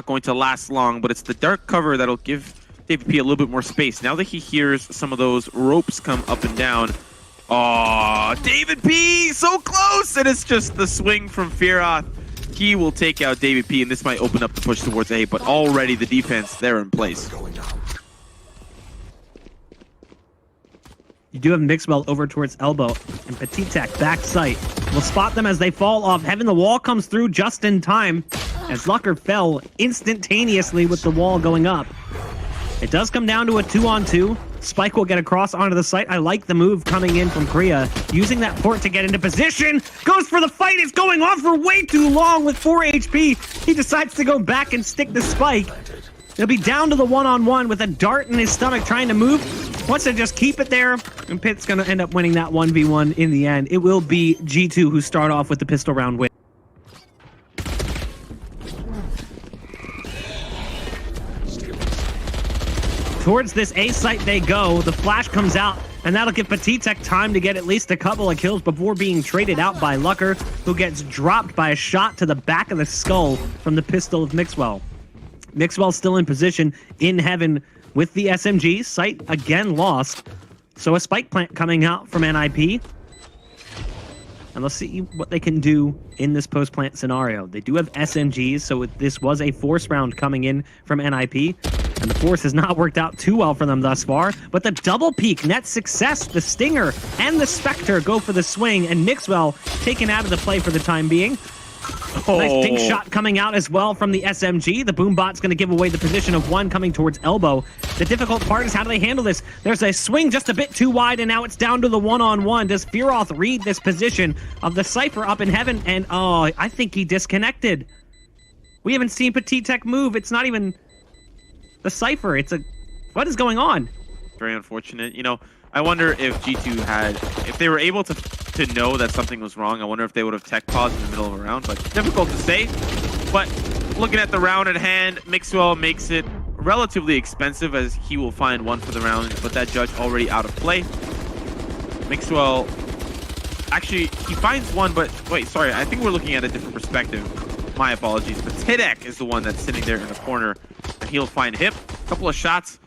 not going to last long, but it's the dark cover that'll give David P a little bit more space. Now that he hears some of those ropes come up and down. Oh, David P, so close! And it's just the swing from Fearoth. He will take out David P, and this might open up the push towards A, but already the defense there in place. You do have Mixwell over towards elbow, and Petitec back sight will spot them as they fall off. Heaven, the wall comes through just in time as Lucker fell instantaneously with the wall going up. It does come down to a 2-on-2. Spike will get across onto the site. I like the move coming in from Korea, using that port to get into position. Goes for the fight. It's going on for way too long with 4 HP. He decides to go back and stick the Spike. He'll be down to the 1-on-1 with a dart in his stomach trying to move. Wants to just keep it there, and Pitt's going to end up winning that 1v1 in the end. It will be G2 who start off with the pistol round win. Towards this A site they go. The flash comes out, and that'll give Petitec time to get at least a couple of kills before being traded out by Lucker, who gets dropped by a shot to the back of the skull from the pistol of Mixwell. Mixwell still in position in Heaven with the SMG. Sight again lost. So a spike plant coming out from NIP. And let's see what they can do in this post-plant scenario. They do have SMGs, so this was a force round coming in from NIP. And the force has not worked out too well for them thus far. But the double peak, net success, the Stinger and the Spectre go for the swing. And Mixwell taken out of the play for the time being. Oh. Nice dink shot coming out as well from the SMG. The Boombot's going to give away the position of one coming towards elbow. The difficult part is how do they handle this? There's a swing just a bit too wide, and now it's down to the 1-on-1. Does Fearoth read this position of the Cypher up in Heaven? And oh, I think he disconnected. We haven't seen Petitec move. It's not even the Cypher. It's a... What is going on? Very unfortunate. You know, I wonder if G2 had... If they were able to know that something was wrong, I wonder if they would have tech paused in the middle of a round. But difficult to say. But looking at the round at hand, Mixwell makes it relatively expensive as he will find one for the round, but that judge already out of play. Mixwell... Actually, he finds one, but... Wait, sorry. I think we're looking at a different perspective. My apologies. But Tidek is the one that's sitting there in the corner. And he'll find Hip. A couple of shots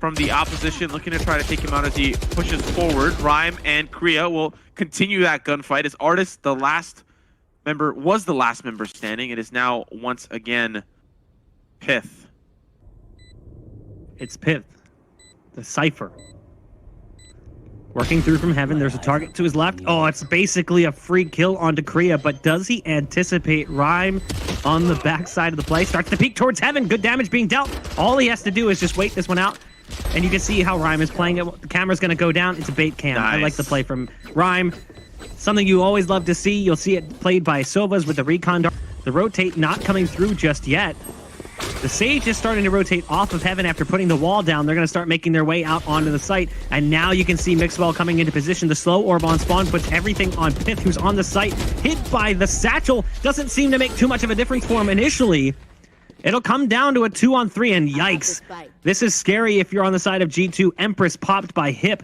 from the opposition, looking to try to take him out as he pushes forward. Rhyme and Korea will continue that gunfight as Artist, the last member, was the last member standing. It is now once again Pith. It's Pith, the Cypher. Working through from Heaven, there's a target to his left. Oh, it's basically a free kill onto Korea, but does he anticipate Rhyme on the backside of the play? Starts to peek towards Heaven, good damage being dealt. All he has to do is just wait this one out. And you can see how Rhyme is playing it. The camera's going to go down. It's a bait cam. Nice. I like the play from Rhyme. Something you always love to see. You'll see it played by Sovas with the recon dart. The rotate not coming through just yet. The Sage is starting to rotate off of Heaven after putting the wall down. They're going to start making their way out onto the site. And now you can see Mixwell coming into position. The slow orb on spawn puts everything on Pith, who's on the site. Hit by the satchel. Doesn't seem to make too much of a difference for him initially. It'll come down to a 2-on-3, and yikes. This is scary if you're on the side of G2. Empress popped by Hip.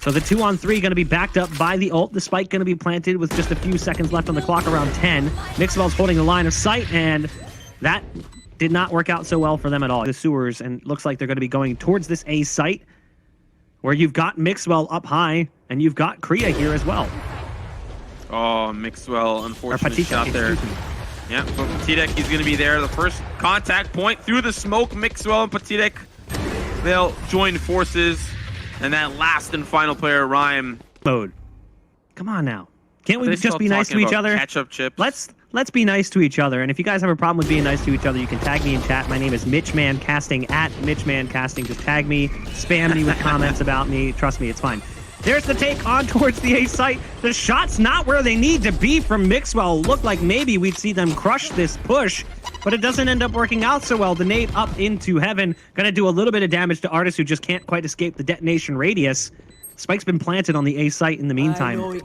So the 2-on-3 going to be backed up by the ult. The spike going to be planted with just a few seconds left on the clock, around 10. Mixwell's holding the line of sight, and that did not work out so well for them at all. The sewers, and looks like they're going to be going towards this A site, where you've got Mixwell up high, and you've got Korea here as well. Oh, Mixwell, unfortunately shot there. Yeah, but Petitec, he's going to be there. The first contact point through the smoke. Mixwell and Petitec, they'll join forces. And that last and final player, Rhyme. Mode. Come on now. Can't we just be nice to each other? Ketchup chips. Let's be nice to each other. And if you guys have a problem with being nice to each other, you can tag me in chat. My name is MitchManCasting, at MitchManCasting. Just tag me, spam me with comments about me. Trust me, it's fine. There's the take on towards the A site. The shot's not where they need to be from Mixwell. Looked like maybe we'd see them crush this push, but it doesn't end up working out so well. The nade up into Heaven. Gonna do a little bit of damage to Artist, who just can't quite escape the detonation radius. Spike's been planted on the A site in the meantime.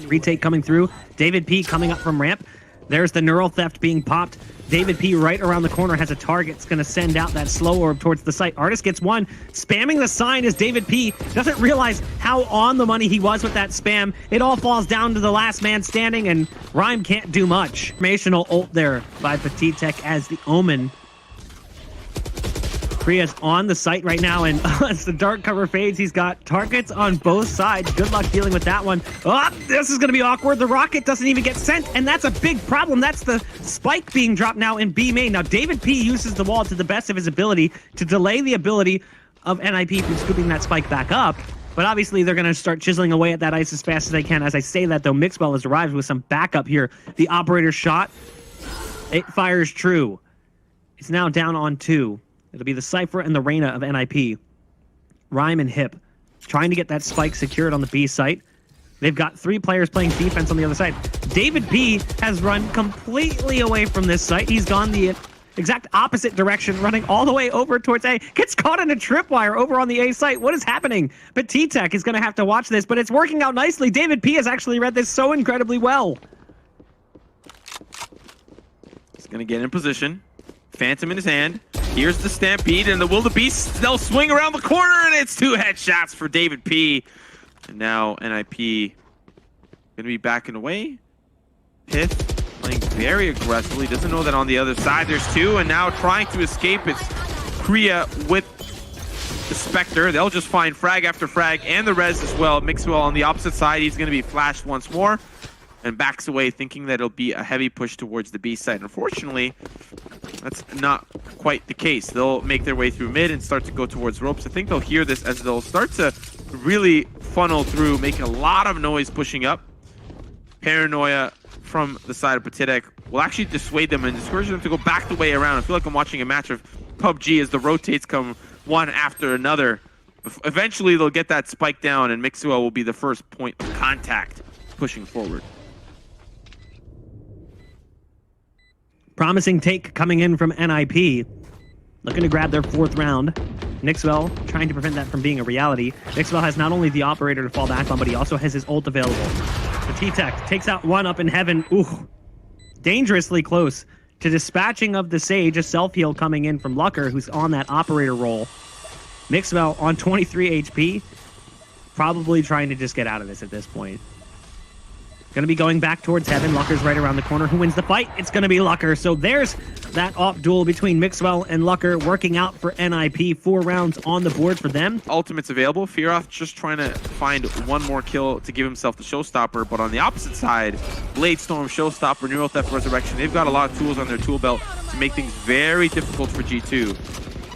Retake coming through. David P coming up from ramp. There's the neural theft being popped. David P right around the corner has a target. It's going to send out that slow orb towards the site. Artist gets one. Spamming the sign as David P doesn't realize how on the money he was with that spam. It all falls down to the last man standing, and Rhyme can't do much. Formational ult there by Petit Tech as the Omen. Kriya's on the site right now, and as the dark cover fades, he's got targets on both sides. Good luck dealing with that one. Oh, this is going to be awkward. The rocket doesn't even get sent, and that's a big problem. That's the spike being dropped now in B main. Now, David P uses the wall to the best of his ability to delay the ability of NIP from scooping that spike back up. But obviously, they're going to start chiseling away at that ice as fast as they can. As I say that, though, Mixwell has arrived with some backup here. The operator shot, it fires true. It's now down on 2. It'll be the Cypher and the Reyna of NIP. Rhyme and Hip trying to get that spike secured on the B site. They've got 3 players playing defense on the other side. David P has run completely away from this site. He's gone the exact opposite direction, running all the way over towards A. Gets caught in a tripwire over on the A site. What is happening? Petit Tech is going to have to watch this, but it's working out nicely. David P has actually read this so incredibly well. He's going to get in position. Phantom in his hand. Here's the Stampede, and the Wildebeest, they'll swing around the corner, and it's 2 headshots for David P. And now NIP going to be backing away. Pith playing very aggressively. Doesn't know that on the other side there's 2, and now trying to escape. It's Kriya with the Spectre. They'll just find frag after frag, and the res as well. Mixwell on the opposite side. He's going to be flashed once more, and backs away, thinking that it'll be a heavy push towards the B side. Unfortunately, that's not quite the case. They'll make their way through mid and start to go towards ropes. I think they'll hear this as they'll start to really funnel through, making a lot of noise pushing up. Paranoia from the side of Petit Tech will actually dissuade them and discourage them to go back the way around. I feel like I'm watching a match of PUBG as the rotates come one after another. Eventually, they'll get that spike down, and Mixwell will be the first point of contact pushing forward. Promising take coming in from NIP. Looking to grab their 4th round. Mixwell trying to prevent that from being a reality. Mixwell has not only the operator to fall back on, but he also has his ult available. Petit Tech takes out one up in heaven. Ooh, dangerously close to dispatching of the Sage. A self-heal coming in from Lucker, who's on that operator role. Mixwell on 23 HP. Probably trying to just get out of this at this point. Going to be going back towards heaven. Lucker's right around the corner. Who wins the fight? It's going to be Lucker. So there's that off duel between Mixwell and Lucker working out for NIP. 4 rounds on the board for them. Ultimate's available. Fearoth just trying to find one more kill to give himself the showstopper. But on the opposite side, Blade Storm, showstopper, Neural Theft, Resurrection, they've got a lot of tools on their tool belt to make things very difficult for G2.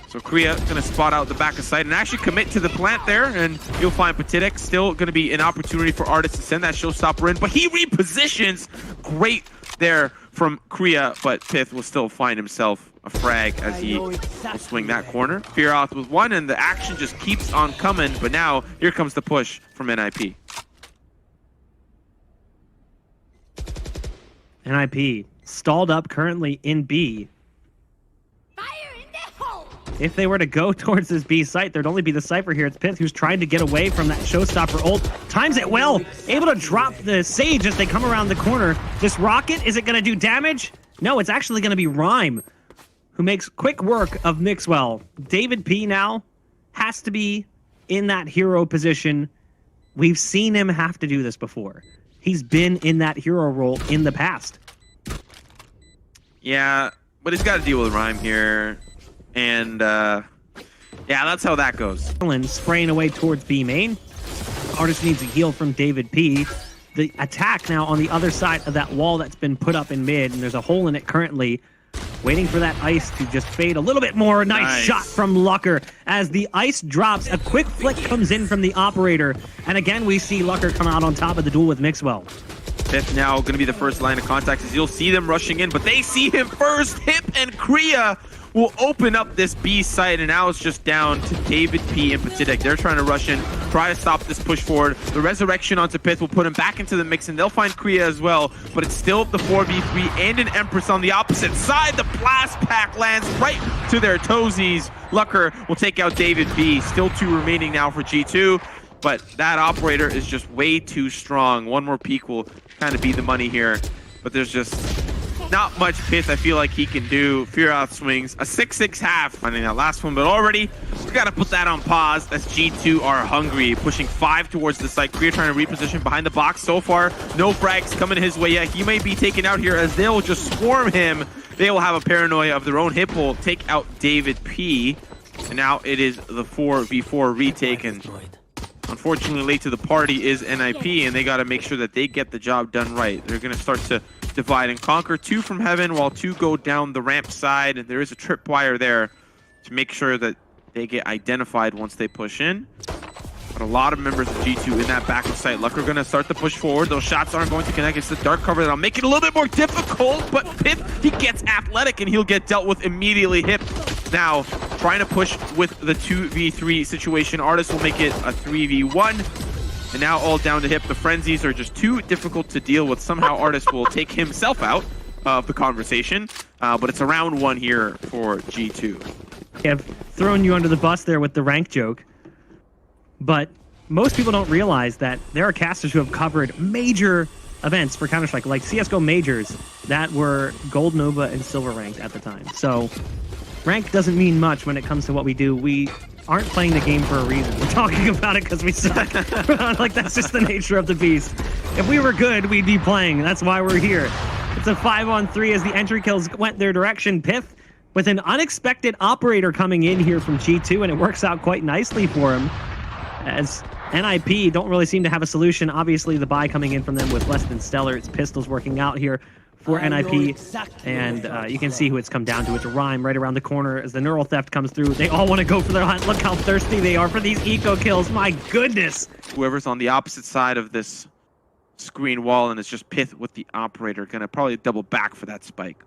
So Kriya going to spot out the back of sight and actually commit to the plant there, and you'll find Petit Tech still going to be an opportunity for Artist to send that showstopper in, but he repositions. Great there from Kriya, but Pith will still find himself a frag as he will swing that corner. Fearoth with 1, and the action just keeps on coming, but now here comes the push from NIP. NIP stalled up currently in B. If they were to go towards this B site, there'd only be the Cypher here. It's Pith who's trying to get away from that showstopper ult. Times it well. Able to drop the Sage as they come around the corner. This rocket, is it going to do damage? No, it's actually going to be Rhyme, who makes quick work of Mixwell. David P now has to be in that hero position. We've seen him have to do this before. He's been in that hero role in the past. Yeah, but he's got to deal with Rhyme here. And, yeah, that's how that goes. Spraying away towards B main. Artist needs a heal from David P. The attack now on the other side of that wall that's been put up in mid, and there's a hole in it currently. Waiting for that ice to just fade a little bit more. Nice shot from Lucker. As the ice drops, a quick flick comes in from the operator. And again, we see Lucker come out on top of the duel with Mixwell. Pith now going to be the first line of contact as you'll see them rushing in, but they see him first. Hip and Kriya will open up this B site, and now it's just down to David P and Petit Tech. They're trying to rush in, try to stop this push forward. The resurrection onto Pith will put him back into the mix, and they'll find Kriya as well, but it's still the 4v3 and an Empress on the opposite side. The blast pack lands right to their toesies. Lucker will take out David P. Still 2 remaining now for G2, but that operator is just way too strong. One more peek will kind of be the money here, but there's just not much Pith I feel like he can do. Fearoth swings a 6-6 half, finding that last one, but already we gotta put that on pause. That's G2 are hungry, pushing 5 towards the site. Kriya trying to reposition behind the box. So far, no frags coming his way yet. He may be taken out here as they'll just swarm him. They will have a paranoia of their own. Hip will take out David P. And now it is the 4v4 retake, and unfortunately late to the party is NIP, and they got to make sure that they get the job done right. They're going to start to divide and conquer. 2 from heaven while 2 go down the ramp side, and there is a tripwire there to make sure that they get identified once they push in. But a lot of members of G2 in that back of sight. Luck are going to start to push forward. Those shots aren't going to connect. It's the dark cover that'll make it a little bit more difficult, but Pith, he gets athletic and he'll get dealt with immediately. Hip now trying to push with the 2v3 situation. Artist will make it a 3v1. And now all down to Hip. The frenzies are just too difficult to deal with. Somehow Artist will take himself out of the conversation. But it's a round 1 here for G2. I've thrown you under the bus there with the rank joke. But most people don't realize that there are casters who have covered major events for Counter-Strike, like CSGO majors, that were Gold, Nova, and Silver ranked at the time. So rank doesn't mean much when it comes to what we do. We aren't playing the game for a reason. We're talking about it because we suck. Like, that's just the nature of the beast. If we were good, we'd be playing. That's why we're here. It's a 5-on-3 as the entry kills went their direction. Pith with an unexpected operator coming in here from G2, and it works out quite nicely for him, as NIP don't really seem to have a solution. Obviously, the buy coming in from them was less than stellar. It's pistols working out here for NIP, and you can see who it's come down to. It's a Rhyme right around the corner as the neural theft comes through. They all want to go for their hunt. Look how thirsty they are for these eco kills. My goodness. Whoever's on the opposite side of this screen wall, and it's just Pith with the operator, gonna probably double back for that spike.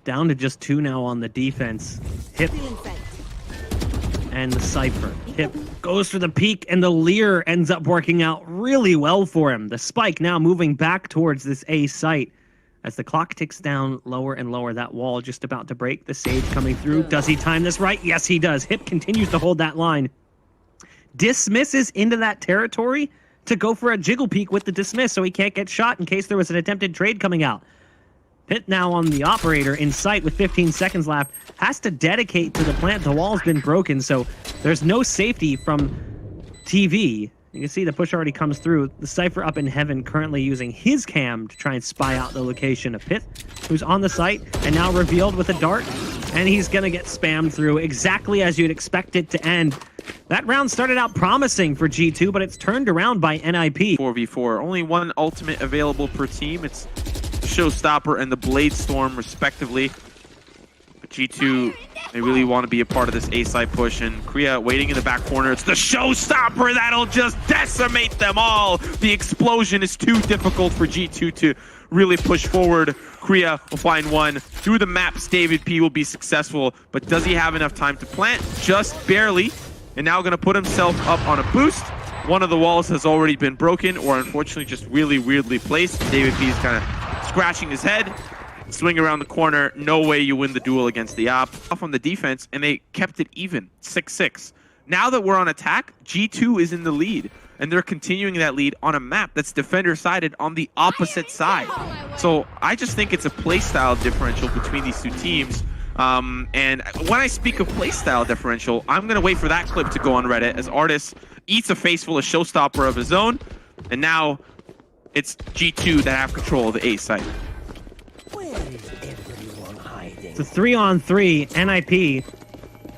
Down to just 2 now on the defense. Hip and the Cypher. Hip goes for the peek, and the Leer ends up working out really well for him. The spike now moving back towards this A site. As the clock ticks down lower and lower, that wall just about to break. The Sage coming through. Does he time this right? Yes, he does. Hip continues to hold that line. Dismisses into that territory to go for a jiggle peek with the dismiss, so he can't get shot in case there was an attempted trade coming out. Pit now on the operator in sight with 15 seconds left. Has to dedicate to the plant. The wall's been broken, so there's no safety from TV. You can see the push already comes through. The Cypher up in heaven currently using his cam to try and spy out the location of Pith, who's on the site and now revealed with a dart. And he's going to get spammed through exactly as you'd expect it to end. That round started out promising for G2, but it's turned around by NIP. 4v4. Only 1 ultimate available per team. It's Showstopper and the Blade Storm, respectively. But G2, they really want to be a part of this A-side push, and Kriya waiting in the back corner. It's the Showstopper that'll just decimate them all. The explosion is too difficult for G2 to really push forward. Kriya will find one. Through the maps, David P will be successful, but does he have enough time to plant? Just barely. And now going to put himself up on a boost. One of the walls has already been broken, or unfortunately just really weirdly placed. David P is kind of scratching his head. Swing around the corner. No way you win the duel against the op. Off on the defense, and they kept it even. 6-6. Now that we're on attack, G2 is in the lead, and they're continuing that lead on a map that's defender-sided on the opposite side. So I just think it's a playstyle differential between these two teams. And when I speak of playstyle differential, I'm going to wait for that clip to go on Reddit as Artist eats a face full of Showstopper of his own, and now it's G2 that have control of the A site. It's a 3-on-3 NIP,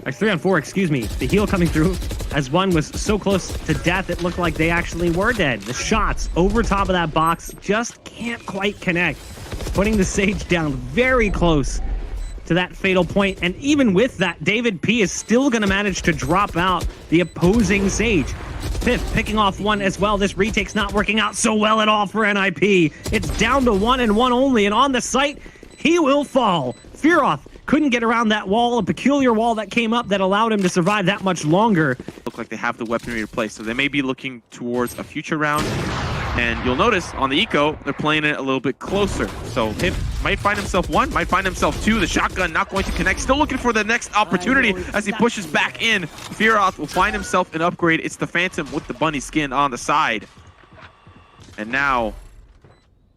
or 3-on-4, excuse me. The heal coming through as one was so close to death it looked like they actually were dead. The shots over top of that box just can't quite connect, putting the Sage down very close to that fatal point. And even with that, David P is still going to manage to drop out the opposing Sage. Pith picking off one as well. This retake's not working out so well at all for NIP. It's down to 1 and 1 only, and on the site, he will fall. Fearoth couldn't get around that wall, a peculiar wall that came up that allowed him to survive that much longer. Look like they have the weaponry replaced, so they may be looking towards a future round. And you'll notice on the eco, they're playing it a little bit closer. So Pip might find himself 1, might find himself 2. The shotgun not going to connect. Still looking for the next opportunity as he pushes back in. Fearoth will find himself an upgrade. It's the Phantom with the bunny skin on the side. And now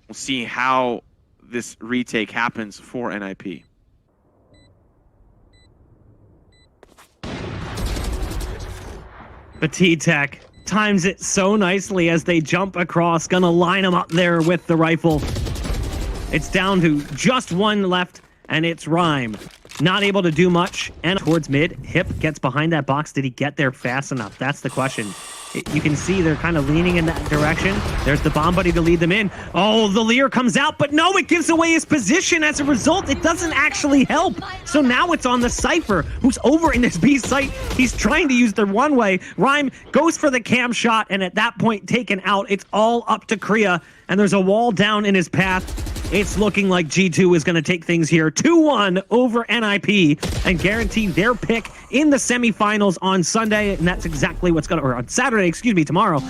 we'll see how this retake happens for NIP. But T-Tech times it so nicely as they jump across, gonna line them up there with the rifle. It's down to just one left, and it's Rhyme. Not able to do much, and towards mid, Hip gets behind that box. Did he get there fast enough? That's the question. You can see they're kind of leaning in that direction. There's the bomb buddy to lead them in. Oh, the Lear comes out, but no, it gives away his position. As a result, it doesn't actually help. So now it's on the Cypher, who's over in this B site. He's trying to use the one-way. Rhyme goes for the cam shot, and at that point, taken out. It's all up to Kriya, and there's a wall down in his path. It's looking like G2 is going to take things here 2-1 over NIP and guarantee their pick in the semifinals on Sunday. And that's exactly what's going to, or on Saturday, excuse me, tomorrow.